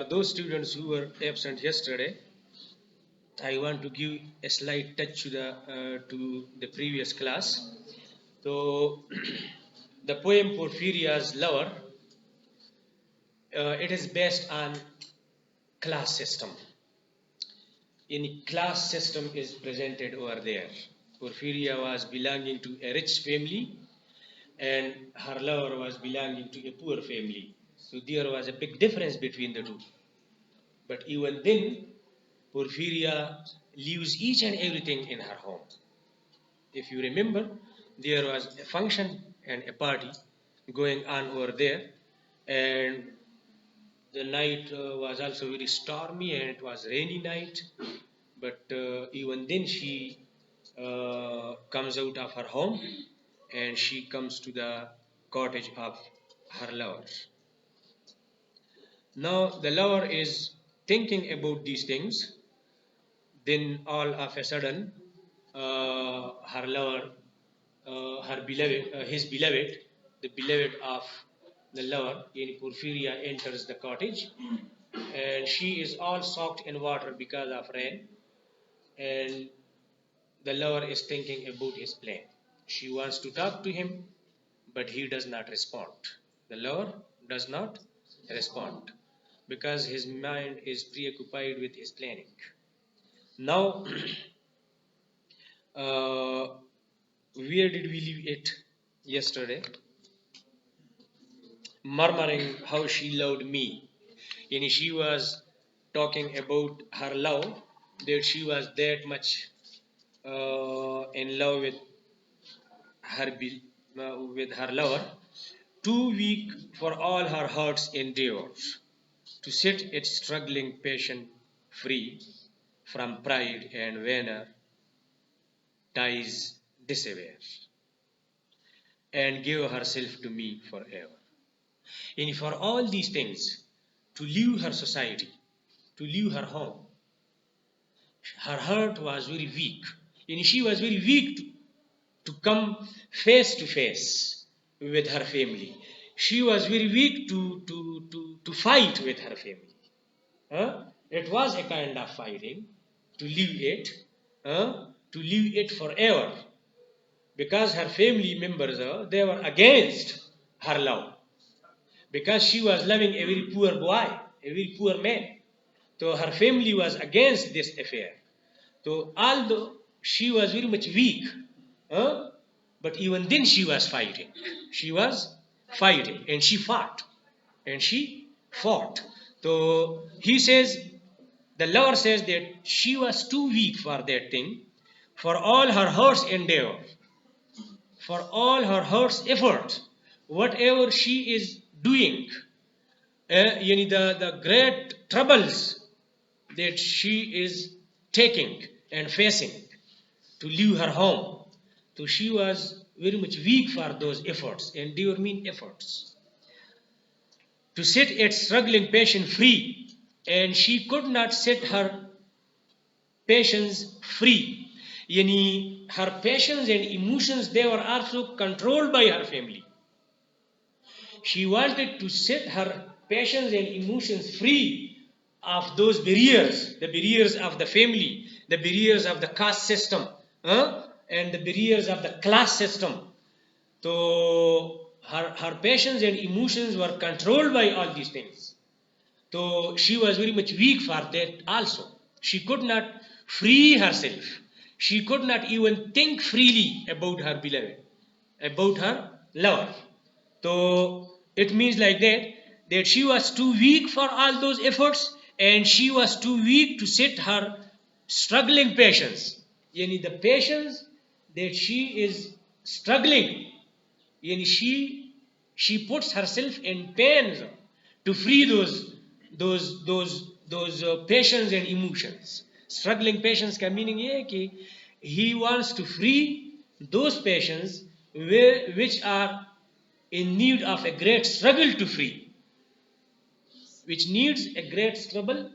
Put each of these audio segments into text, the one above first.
those students who were absent yesterday, I want to give a slight touch to the previous class. So, the poem Porphyria's Lover, it is based on class system. In class system is presented over there. Porphyria was belonging to a rich family, and her lover was belonging to a poor family. So there was a big difference between the two. But even then, Porphyria leaves each and everything in her home. If you remember, there was a function and a party going on over there, and the night was also very stormy and it was rainy night. But even then, she comes out of her home and she comes to the cottage of her lover. Now the lover is thinking about these things. Then all of a sudden, her lover, her beloved, his beloved, the beloved of the lover, in Porphyria, enters the cottage, and she is all soaked in water because of rain. And the lover is thinking about his plan. She wants to talk to him, but he does not respond. The lover does not respond because his mind is preoccupied with his planning. Now, where did we leave it yesterday? Murmuring how she loved me. And she was talking about her love, that she was that much in love with her lover, too weak for all her heart's endeavors, to set its struggling patient free from pride and vainer ties dissever, and give herself to me forever. And for all these things, to leave her society, to leave her home, her heart was very weak. And she was very weak to come face to face with her family. She was very weak to fight with her family. It was a kind of fighting to leave it forever, because her family members, they were against her love, because she was loving a very poor boy, a very poor man. So her family was against this affair. So although she was very much weak, but even then she was fighting. She was fighting, and she fought. And she fought. So he says, the lover says that she was too weak for that thing, for all her heart's endeavor, for all her heart's effort, whatever she is doing, the great troubles that she is taking and facing to leave her home. So she was very much weak for those efforts, and they mean efforts. To set its struggling patient free, and she could not set her passions free. Her passions and emotions, they were also controlled by her family. She wanted to set her passions and emotions free of those barriers, the barriers of the family, the barriers of the caste system, and the barriers of the class system. So her passions and emotions were controlled by all these things. So she was very much weak for that also. She could not free herself. She could not even think freely about her beloved, about her lover. So it means like that she was too weak for all those efforts, and she was too weak to set her struggling passions. The passions that she is struggling, she puts herself in pains to free those passions and emotions. Struggling passions का meaning ये है कि he wants to free those passions which are in need of a great struggle to free, which needs a great struggle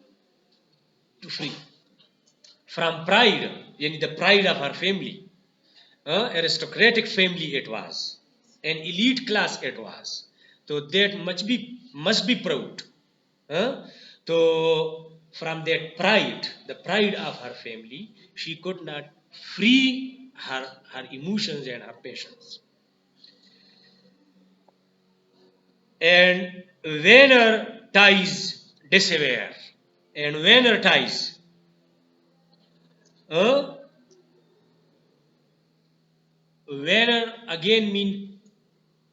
to free from pride, the pride of her family. Aristocratic family it was, an elite class it was. So that must be proud. So from that pride, the pride of her family, she could not free her emotions and her passions. And when her ties disappear, and when her ties, uh, when her again mean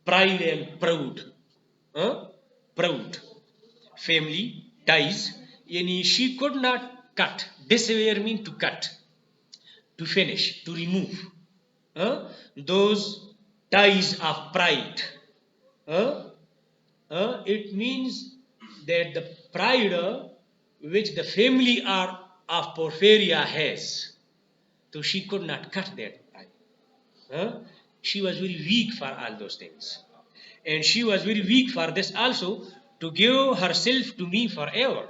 pride and proud, uh, proud family ties, yani she could not cut. Disappear mean to cut, to finish, to remove those ties of pride. Uh, it means that the pride which the family of Porphyria has, so she could not cut that pride. She was very weak for all those things. And she was very weak for this also, to give herself to me forever.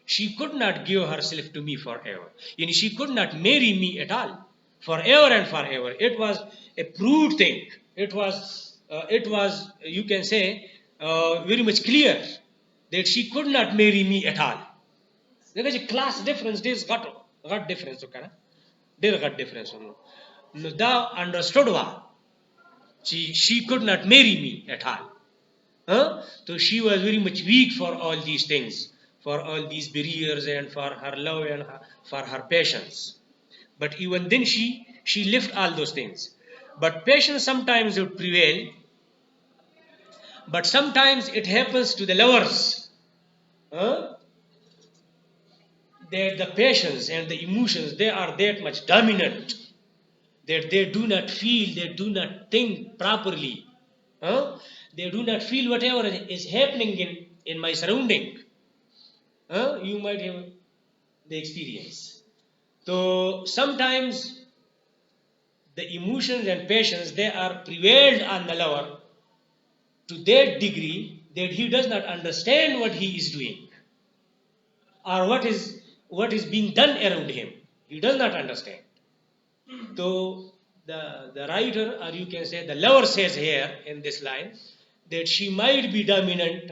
She could not give herself to me forever. And she could not marry me at all, forever and forever. It was a proved thing. It was, you can say, very much clear that she could not marry me at all. There is a class difference. There is got difference. There got difference. No, thou understood what? She could not marry me at all. So she was very much weak for all these things, for all these barriers, and for her love and for her patience. But even then she left all those things. But patience sometimes would prevail, but sometimes it happens to the lovers, huh, that the patience and the emotions, they are that much dominant that they do not feel, they do not think properly. They do not feel whatever is happening in my surrounding. You might have the experience. So sometimes the emotions and passions, they are prevailed on the lover to that degree that he does not understand what he is doing, or what is being done around him. He does not understand. So the writer, or you can say the lover, says here in this line that she might be dominant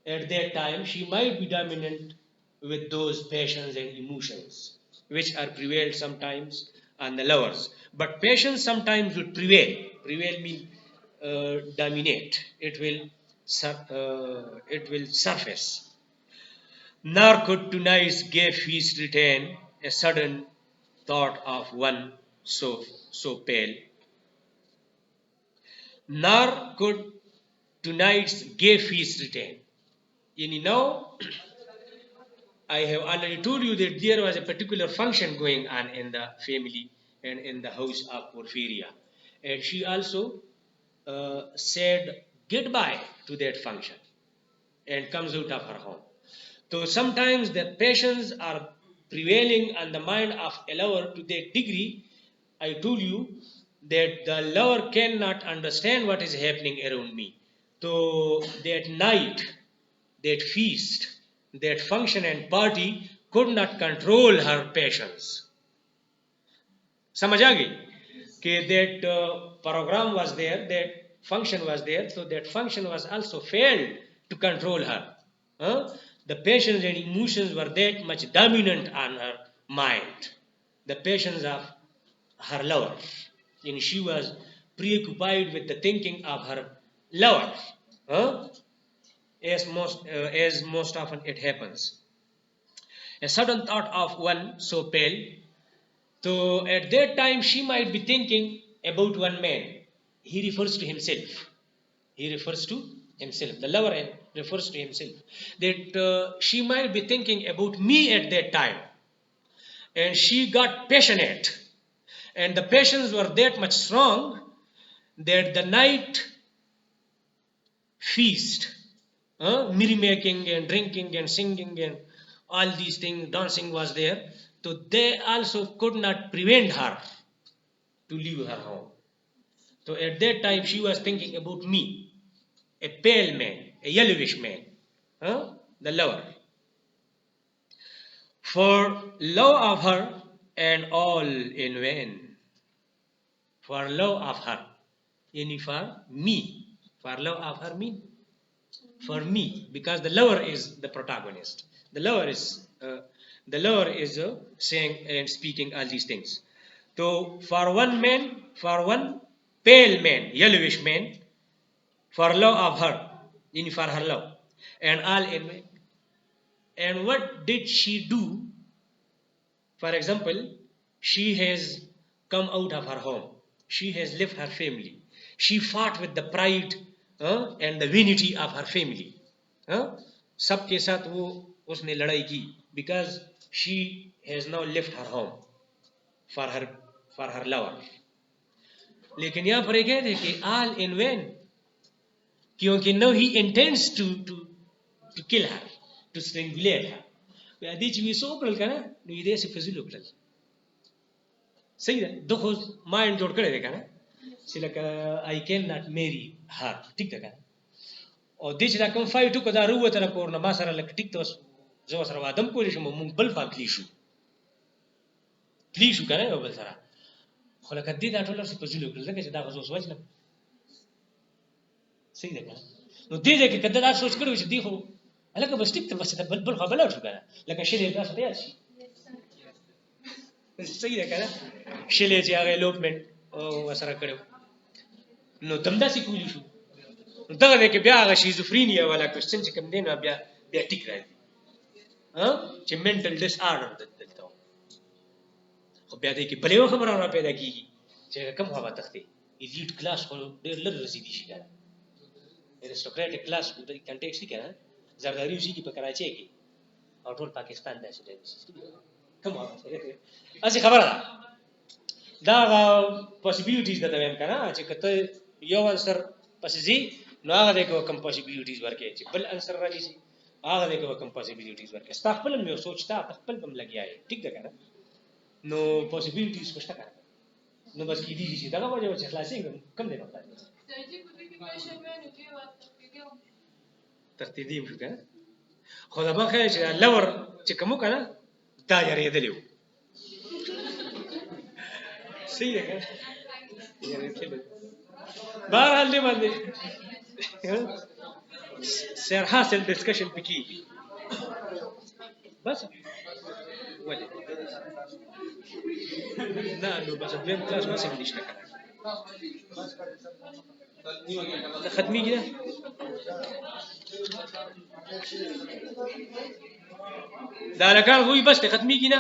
at that time. She might be dominant with those passions and emotions which are prevailed sometimes on the lovers. But passions sometimes will prevail. Prevail means dominate. It will surface. Nor could tonight's gay feast retain a sudden thought of one so pale. Nor could tonight's gay feast retain. You know, I have already told you that there was a particular function going on in the family and in the house of Porphyria. And she also said goodbye to that function and comes out of her home. So sometimes the passions are prevailing on the mind of a lover to that degree. I told you that the lover cannot understand what is happening around me. So that night, that feast, that function and party could not control her passions. समझ आ गई कि that program was there, that function was there, so that function was also failed to control her. The passions and emotions were that much dominant on her mind. The passions of her lover, and she was preoccupied with the thinking of her lover, as most often it happens. A sudden thought of one so pale. So at that time, she might be thinking about one man. He refers to himself. He refers to himself. The lover refers to himself. That she might be thinking about me at that time. And she got passionate. And the passions were that much strong that the night feast, merrymaking and drinking and singing and all these things, dancing was there. So they also could not prevent her to leave her home. So at that time, she was thinking about me, a pale man, a yellowish man, the lover. For love of her and all in vain. For love of her, yani for me. For love of her, me. for me, because the lover is the protagonist. The lover is saying and speaking all these things. So for one man, for one pale man, yellowish man, for love of her, in for her love, and all in. And what did she do? For example, she has come out of her home. She has left her family. She fought with the pride and the vanity of her family. सबके साथ वो उसने लड़ाई की because she has now left her home for her lover. लेकिन यहाँ पर एक है कि all in vain, क्योंकि now he intends to kill her, to strangulate her. هذيك ويسو أقول لك أنا نيجي في فزيلو كلل. सही है दो माइंड जोड़ कर देखा ना सिलक I cannot marry her ठीक है और देश ला कम फाइट को दारू वो तरह कोरना मासरा लक ठीक तो जो सर वादम को लिशु मुंबल क्लीशु करे वो बल सरा خلا كدي دا ټولر څه پزلو کړل چې دا غوښ وځل صحیح ده نو دې دې کې کده دا سوچ کړو چې دی خو الکه بس ټیک ته بس بل خو بل شو کنه لکه شیلې دا څه دی صحیح ده کنه شیلې چې هغه لوپمنت او وسره کړو نو دمدا سې کولی شو نو دغه کې بیا هغه شیزوفرینیا ولا کوشن چې کوم دی نو بیا ټیک راځي چې منټل ډیس آرډر دلته خو بیا دې کې بلې خبره را پیدا کیږي چې کوم هوا تختې الیټ کلاس خو ډېر لږ رسیدي شي کنه اریسټوکراټیک کلاس کو د کنټیکس کې کنه زرداری وشي کې په کراچۍ کې او ټول پاکستان داسې دی کوم هوا اسی خبره دا پوسیبিলিټیز د تایم کنه چې کته یو انسر پس زی نو هغه د کوم پوسیبিলিټیز ورکې چې بل انسر راځي هغه د کوم پوسیبিলিټیز ورکې استغفر مې سوچتا خپل بم لګیاي ٹھیک ده کنه نو پوسیبিলিټیز کوشته کړه نو بس کې دي چې دا وجه چې خلاصې کم دی وخت ترتیب شو کنه خو دا به خیر چې لور چې کوم کنه دا یریدلیو صحیح ده کنه یریدلیو بهرحال دې باندې سر حاصل ډسکشن پکې بس ولې نه نو بس دویم کلاس ما سم نشته کنه دا ختميږي دا لکه وي بس ختميږي نه